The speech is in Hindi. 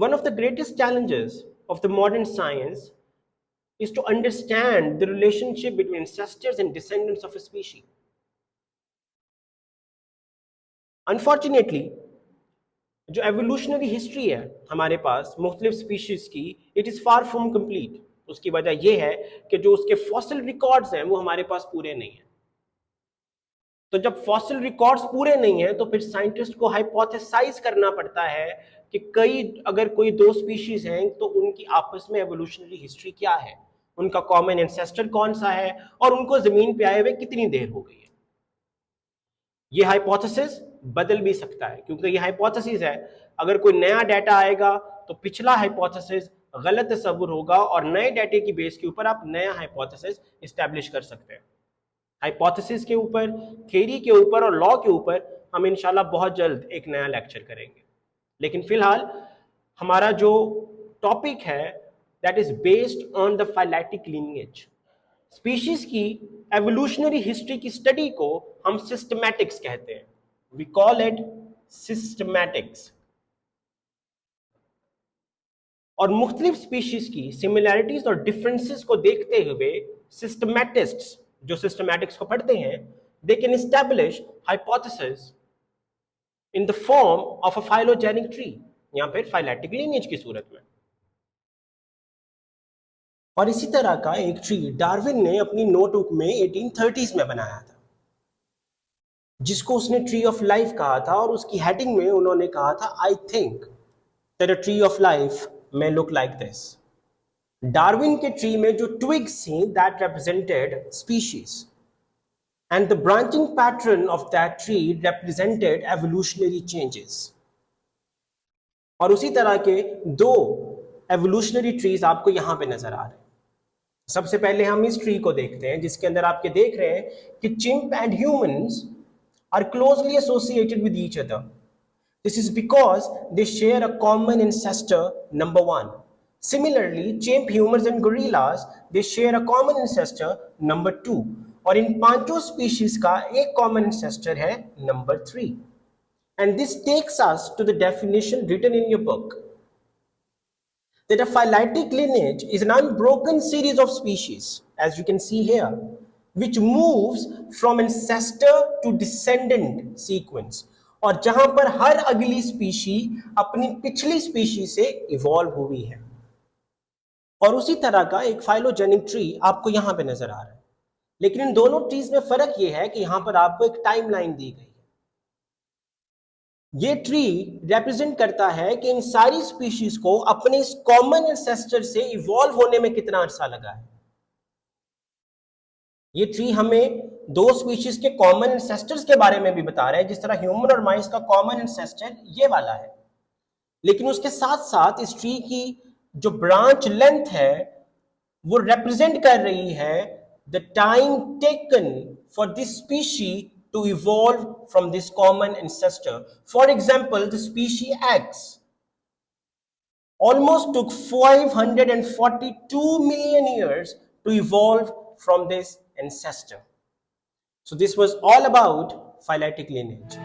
One of the greatest challenges of the modern science is to understand the relationship between ancestors and descendants of a species. Unfortunately, जो एवोल्यूशनरी हिस्ट्री है हमारे पास मुख्तलिफ स्पीशीज की, it is far from complete. उसकी वजह यह है कि जो उसके फॉसिल रिकॉर्ड्स हैं वो हमारे पास पूरे नहीं हैं। तो जब फॉसिल रिकॉर्ड्स पूरे नहीं हैं तो फिर साइंटिस्ट को हाइपोथेसाइज करना पड़ता है कि अगर कोई दो स्पीशीज हैं तो उनकी आपस में एवोल्यूशनरी हिस्ट्री क्या है, उनका कॉमन एंसेस्टर कौन सा है, और उनको जमीन पे आए हुए कितनी देर हो गई है। ये हाइपोथेसिस बदल भी सकता है, क्योंकि ये हाइपोथेसिस है। अगर कोई नया डाटा आएगा तो पिछला हाइपोथेसिस गलत तस्वुर होगा और नए डाटे की बेस के ऊपर आप नया हाइपोथेसिस एस्टैब्लिश कर सकते हैं। हाइपोथेसिस के ऊपर, थ्योरी के ऊपर और लॉ के ऊपर हम इंशाल्लाह बहुत जल्द एक नया लेक्चर करेंगे। लेकिन फिलहाल हमारा जो टॉपिक है that is based on the phyletic lineage. Species की एवोल्यूशनरी हिस्ट्री की स्टडी को हम सिस्टमैटिक्स कहते हैं। We call it systematics. और मुख्तलिफ स्पीशीज की सिमिलैरिटीज और डिफरेंसेस को देखते हुए सिस्टमैटिस्ट्स जो सिस्टमैटिक्स को पढ़ते हैं, they can establish hypothesis in the form of a phylogenic tree या फिर फाइलेटिक लीनिएज की सूरत में। और इसी तरह का एक ट्री डार्विन ने अपनी नोटबुक में 1830s में बनाया था, जिसको उसने ट्री ऑफ लाइफ कहा था, और उसकी हेडिंग में उन्होंने कहा था I think that a tree of life may look like this. Darwin के ट्री में जो ट्विग्स थी that represented species and the branching pattern of that tree represented evolutionary changes. और उसी तरह के दो evolutionary trees आपको यहां पे नजर आ रहे हैं। सबसे पहले हम इस ट्री को देखते हैं जिसके अंदर आपके देख रहे हैं कि chimp and humans are closely associated with each other. This is because they share a common ancestor, number one. Similarly, chimp, humans and gorillas, they share a common ancestor, number two. और इन पांचों species का एक common ancestor है, number three. And this takes us to the definition written in your book. That a phyletic lineage is an unbroken series of species, as you can see here, which moves from ancestor to descendant sequence. और जहां पर हर अगली स्पीशी अपनी पिछली स्पीशी से इवॉल्व हुई है। और उसी तरह का एक फाइलोजेनिक ट्री आपको यहां पे नजर आ रहा है। लेकिन इन दोनों ट्रीज में फर्क यह है कि यहां पर आपको एक टाइमलाइन दी गई है। ये ट्री रिप्रेजेंट करता है कि इन सारी स्पीशीज को अपने इस कॉमन एंसेस्टर से इवॉल्व होने में कितना अरसा लगा है। ये ट्री हमें दो स्पीशीज के कॉमन एंसेस्टर्स के बारे में भी बता रहा है, जिस तरह ह्यूमन और माइस का कॉमन एंसेस्टर ये वाला है। लेकिन उसके साथ साथ इस ट्री की जो ब्रांच लेंथ है वो रिप्रेजेंट कर रही है the time taken for this species to evolve from this common ancestor. For example, the species X almost took 542 million years to evolve from this ancestor. So this was all about phyletic lineage.